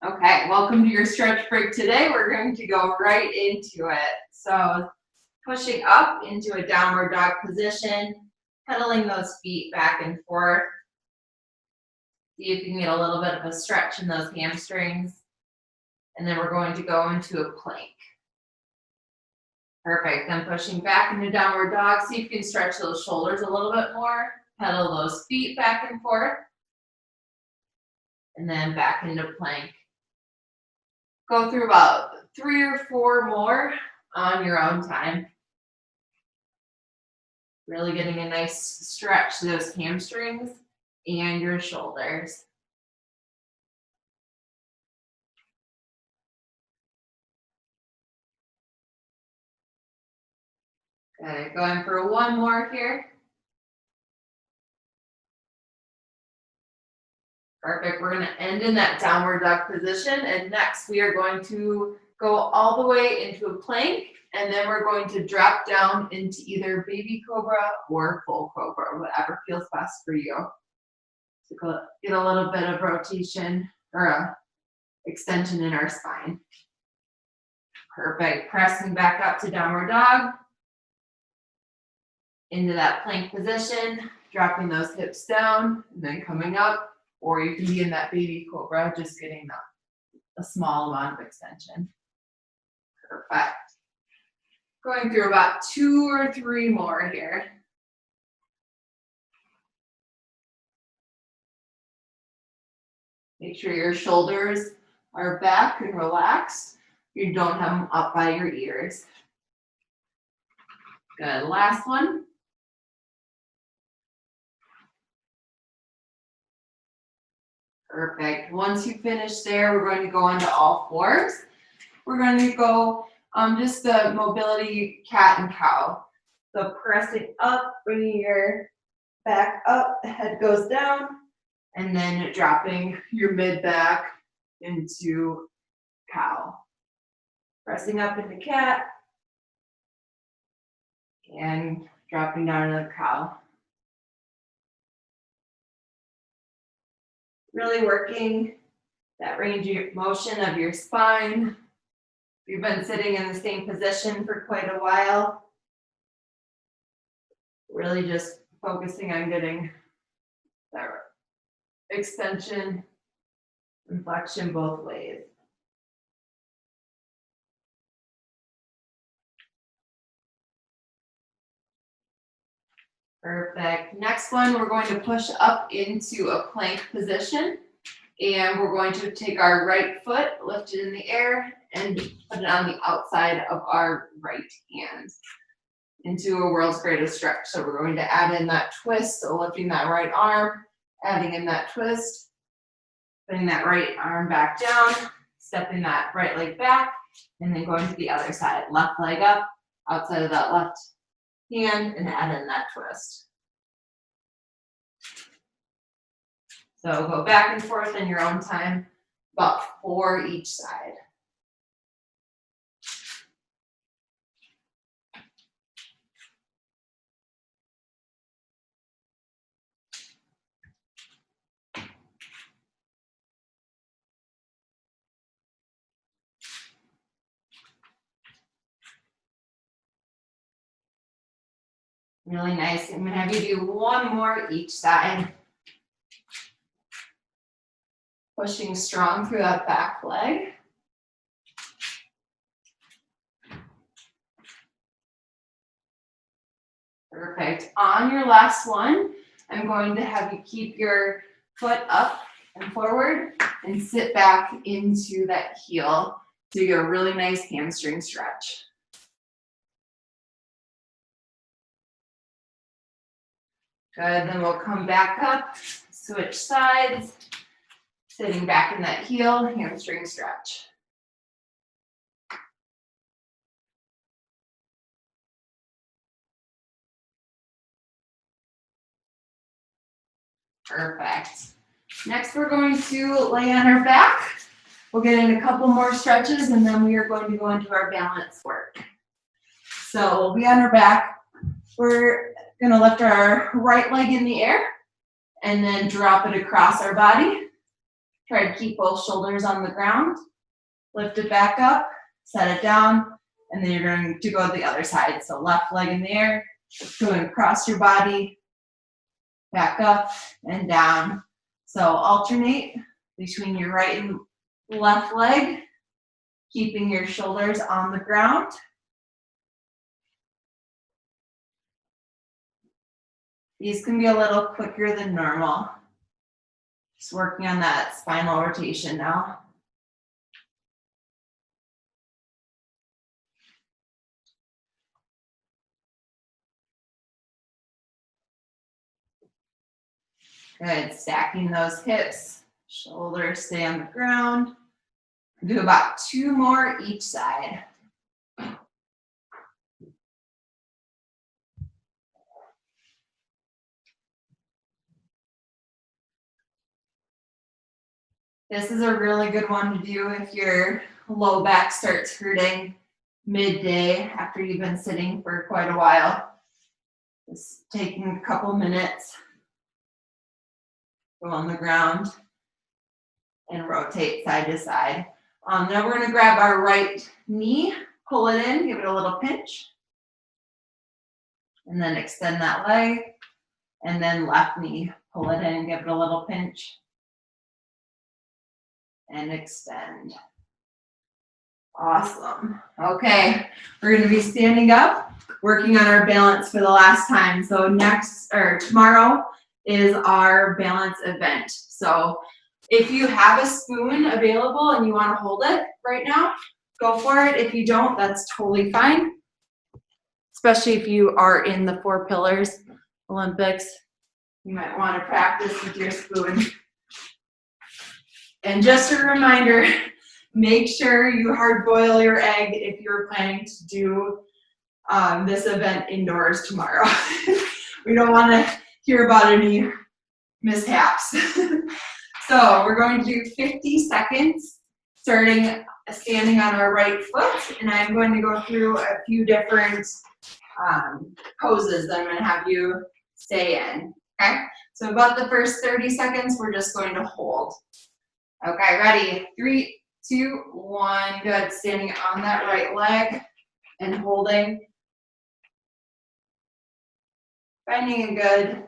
Okay, welcome to your stretch break today. We're going to go right into it. So pushing up into a downward dog position, pedaling those feet back and forth. See if you can get a little bit of a stretch in those hamstrings. And then we're going to go into a plank. Perfect, then pushing back into downward dog. See if you can stretch those shoulders a little bit more. Pedal those feet back and forth. And then back into plank. Go through about 3 or 4 more on your own time. Really getting a nice stretch to those hamstrings and your shoulders. Good, going for one more here. Perfect, we're gonna end in that downward dog position, and next we are going to go all the way into a plank, and then we're going to drop down into either baby cobra or full cobra, whatever feels best for you. So get a little bit of rotation or a extension in our spine. Perfect, pressing back up to downward dog. Into that plank position, dropping those hips down, and then coming up, or you can be in that baby cobra, just getting a small amount of extension. Perfect. Going through about 2 or 3 more here. Make sure your shoulders are back and relaxed. You don't have them up by your ears. Good, last one. Perfect. Once you finish there, we're going to go onto all fours. We're going to go just the mobility cat and cow. So pressing up, bringing your back up, the head goes down, and then dropping your mid back into cow. Pressing up into cat, and dropping down into the cow. Really working that range of motion of your spine. If you've been sitting in the same position for quite a while, really just focusing on getting that extension and flexion both ways. Perfect. Next one, we're going to push up into a plank position, and we're going to take our right foot, lift it in the air, and put it on the outside of our right hand into a world's greatest stretch. So we're going to add in that twist, so lifting that right arm, adding in that twist, putting that right arm back down, stepping that right leg back, and then going to the other side. Left leg up, outside of that left hand, and add in that twist. So go back and forth in your own time, about 4 each side. Really nice. I'm gonna have you do 1 more each side. Pushing strong through that back leg. Perfect. On your last one, I'm going to have you keep your foot up and forward and sit back into that heel so you get a really nice hamstring stretch. Good, then we'll come back up, switch sides, sitting back in that heel, hamstring stretch. Perfect. Next, we're going to lay on our back. We'll get in a couple more stretches, and then we are going to go into our balance work. So we'll be on our back. We're going to lift our right leg in the air and then drop it across our body. Try to keep both shoulders on the ground. Lift it back up, set it down, and then you're going to go to the other side. So left leg in the air, going across your body, back up and down. So alternate between your right and left leg, keeping your shoulders on the ground. These can be a little quicker than normal. Just working on that spinal rotation now. Good, stacking those hips, shoulders stay on the ground. Do about 2 more each side. This is a really good one to do if your low back starts hurting midday after you've been sitting for quite a while. Just taking a couple minutes, go on the ground and rotate side to side. Now we're gonna grab our right knee, pull it in, give it a little pinch, and then extend that leg, and then left knee, pull it in, give it a little pinch, and extend. Awesome. Okay, we're going to be standing up, working on our balance for the last time. So tomorrow is our balance event. So if you have a spoon available and you want to hold it right now, go for it. If you don't, that's totally fine. Especially if you are in the 4 Pillars Olympics, you might want to practice with your spoon. And just a reminder, make sure you hard boil your egg if you're planning to do this event indoors tomorrow. We don't want to hear about any mishaps. So we're going to do 50 seconds, standing on our right foot, and I'm going to go through a few different poses that I'm going to have you stay in. Okay, so about the first 30 seconds, we're just going to hold. Okay, ready? 3, 2, 1. Good. Standing on that right leg and holding. Finding a good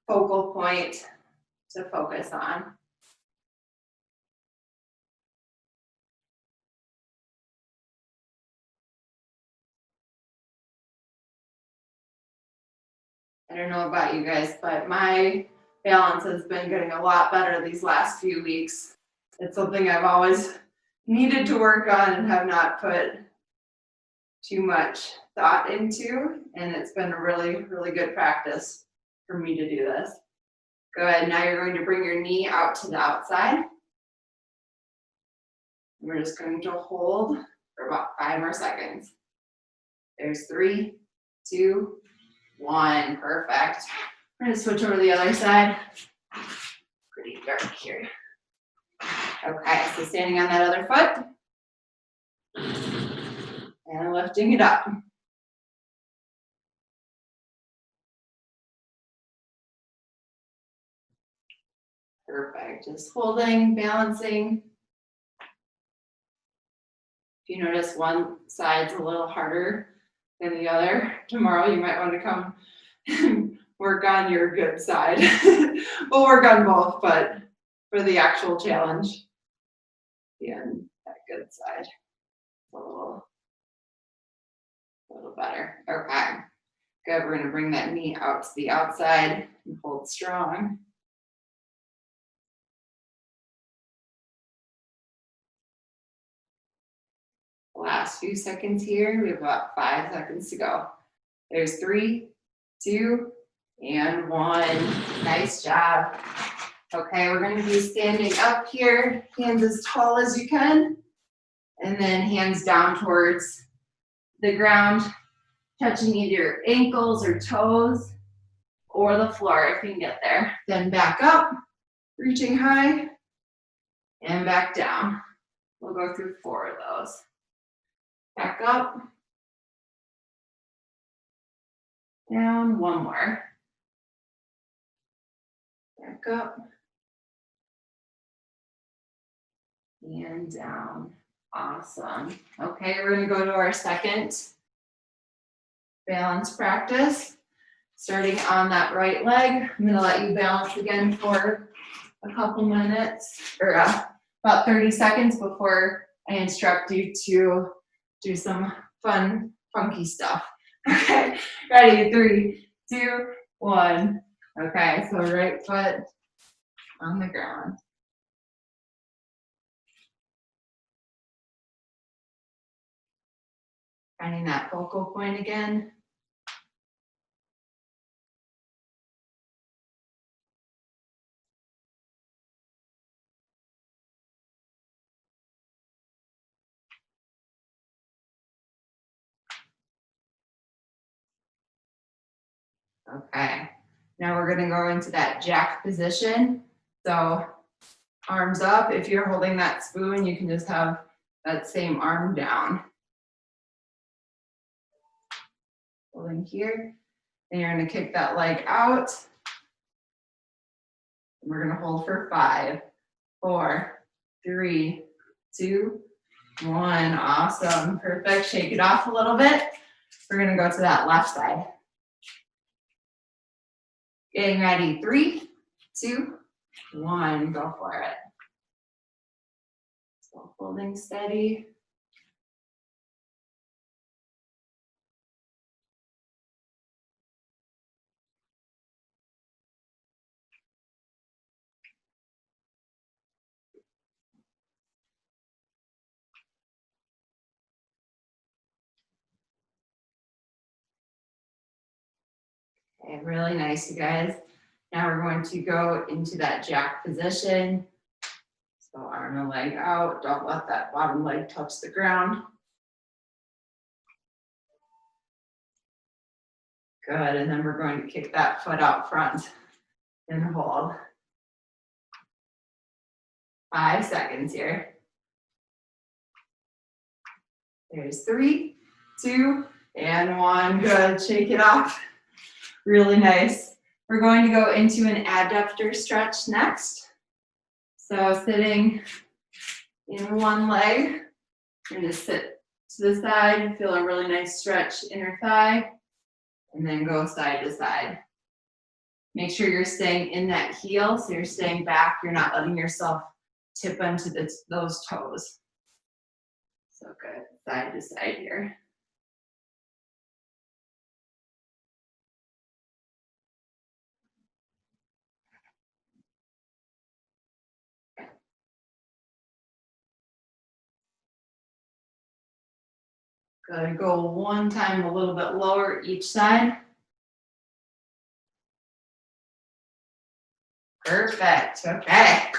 focal point to focus on. I don't know about you guys, but my balance has been getting a lot better these last few weeks. It's something I've always needed to work on and have not put too much thought into, and it's been a really, really good practice for me to do this. Good, now you're going to bring your knee out to the outside. We're just going to hold for about 5 more seconds. There's 3, 2, 1, perfect. We're gonna switch over to the other side. Pretty dark here. Okay, so standing on that other foot. And lifting it up. Perfect, just holding, balancing. If you notice one side's a little harder than the other, tomorrow you might want to come work on your good side. We'll work on both, but for the actual challenge, again, that good side, a little better. Okay, good. We're gonna bring that knee out to the outside and hold strong. Last few seconds here. We have about 5 seconds to go. There's 3, 2, and 1. Nice job. Okay, we're going to be standing up here, hands as tall as you can, and then hands down towards the ground, touching either your ankles or toes or the floor if you can get there. Then back up, reaching high, and back down. We'll go through 4 of those. Back up, down, 1 more. Back up, and down. Awesome. Okay, we're gonna go to our second balance practice. Starting on that right leg, I'm gonna let you balance again for a couple minutes, or about 30 seconds before I instruct you to do some fun, funky stuff. Okay, ready? 3, 2, 1. Okay, so right foot on the ground. Finding that focal point again. Okay, now we're gonna go into that jack position. So arms up. If you're holding that spoon, you can just have that same arm down. Holding here. And you're gonna kick that leg out. We're gonna hold for 5, 4, 3, 2, 1. Awesome, perfect. Shake it off a little bit. We're gonna go to that left side. Getting ready, 3, 2, 1, go for it. So holding steady. Okay, really nice, you guys. Now we're going to go into that jack position. So arm and leg out, don't let that bottom leg touch the ground. Good, and then we're going to kick that foot out front and hold. 5 seconds here. There's 3, 2, and 1. Good, shake it off. Really nice. We're going to go into an adductor stretch next. So sitting in one leg, you're gonna sit to the side, feel a really nice stretch inner thigh, and then go side to side. Make sure you're staying in that heel, so you're staying back, you're not letting yourself tip into those toes. So good, side to side here. Good, go one time a little bit lower each side. Perfect, okay.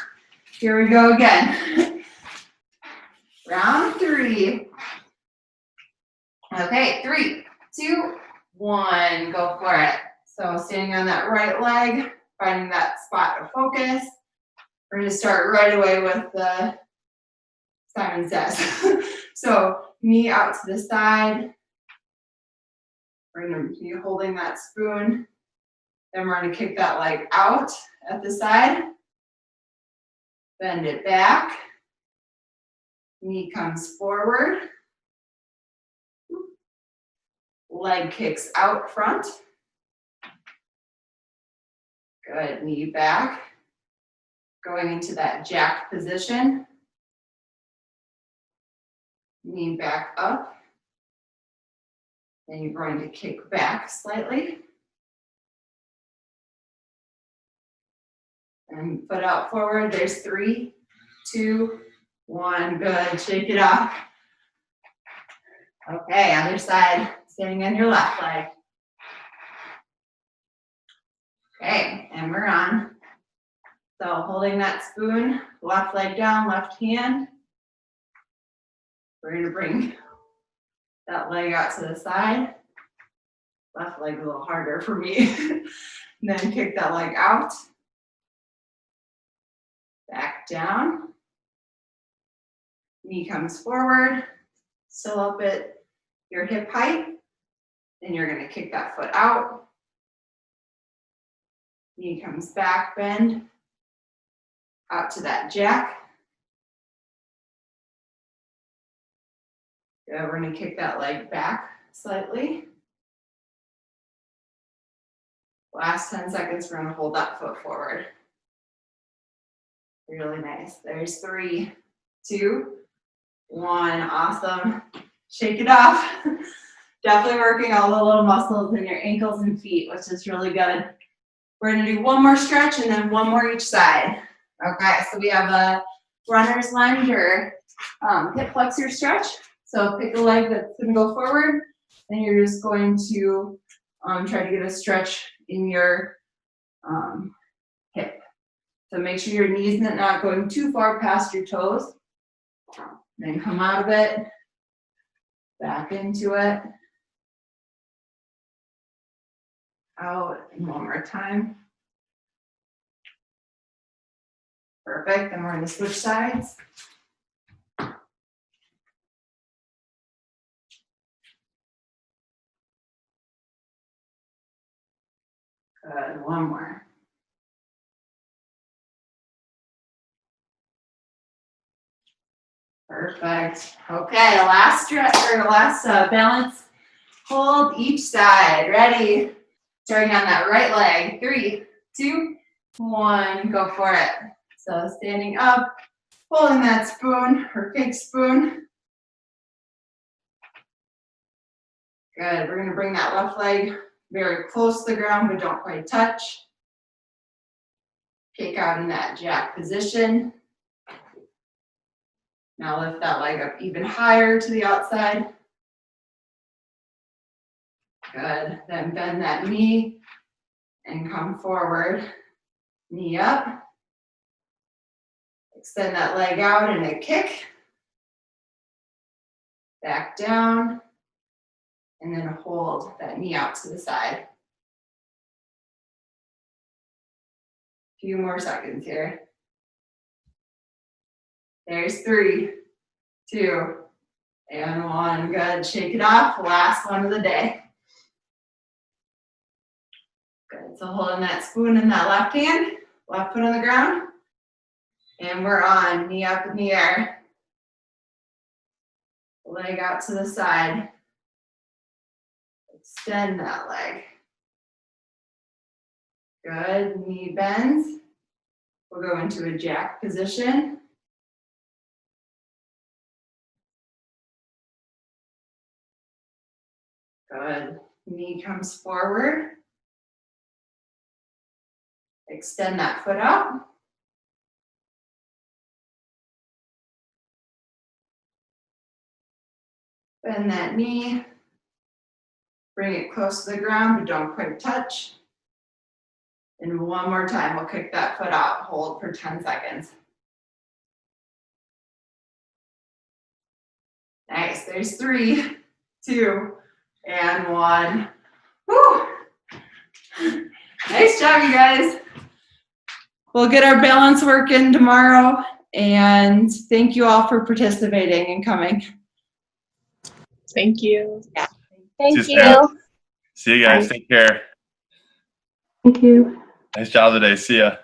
Here we go again. Round 3. Okay, 3, 2, 1, go for it. So standing on that right leg, finding that spot of focus. We're gonna start right away with the Simon Says. So knee out to the side. We're gonna be holding that spoon. Then we're gonna kick that leg out at the side. Bend it back. Knee comes forward. Leg kicks out front. Good, knee back. Going into that jack position. Knee back up. Then you're going to kick back slightly. And foot out forward. There's 3, 2, 1. Good, shake it off. Okay, other side, standing on your left leg. Okay, and we're on. So holding that spoon, left leg down, left hand. We're gonna bring that leg out to the side. Left leg a little harder for me. And then kick that leg out. Back down. Knee comes forward. Still up at your hip height. Then you're gonna kick that foot out. Knee comes back, bend. Out to that jack. Good, we're gonna kick that leg back slightly. Last 10 seconds, we're gonna hold that foot forward. Really nice. There's 3, 2, 1. Awesome. Shake it off. Definitely working all the little muscles in your ankles and feet, which is really good. We're gonna do one more stretch and then one more each side. Okay, so we have a runner's lunge or hip flexor stretch. So pick a leg that's gonna go forward, and you're just going to try to get a stretch in your hip. So make sure your knees are not going too far past your toes. Then come out of it, back into it, out, and one more time. Perfect, then we're gonna switch sides. Good, one more. Perfect. Okay, last stretch or last balance hold each side. Ready? Starting on that right leg. 3, 2, 1. Go for it. So standing up, holding that spoon or big spoon. Good. We're going to bring that left leg very close to the ground, but don't quite touch. Kick out in that jack position. Now lift that leg up even higher to the outside. Good. Then bend that knee and come forward. Knee up. Extend that leg out in a kick. Back down. And then hold that knee out to the side. Few more seconds here. There's 3, 2, and 1. Good. Shake it off. Last one of the day. Good. So holding that spoon in that left hand, left foot on the ground. And we're on. Knee up in the air. Leg out to the side. Extend that leg. Good. Knee bends. We'll go into a jack position. Good. Knee comes forward. Extend that foot out. Bend that knee. Bring it close to the ground, but don't quite touch. And one more time, we'll kick that foot out. Hold for 10 seconds. Nice. There's 3, 2, and 1. Woo! Nice job, you guys. We'll get our balance work in tomorrow, and thank you all for participating and coming. Thank you. Yeah. Thank you. See you guys. Bye. Take care. Thank you. Nice job today. See ya.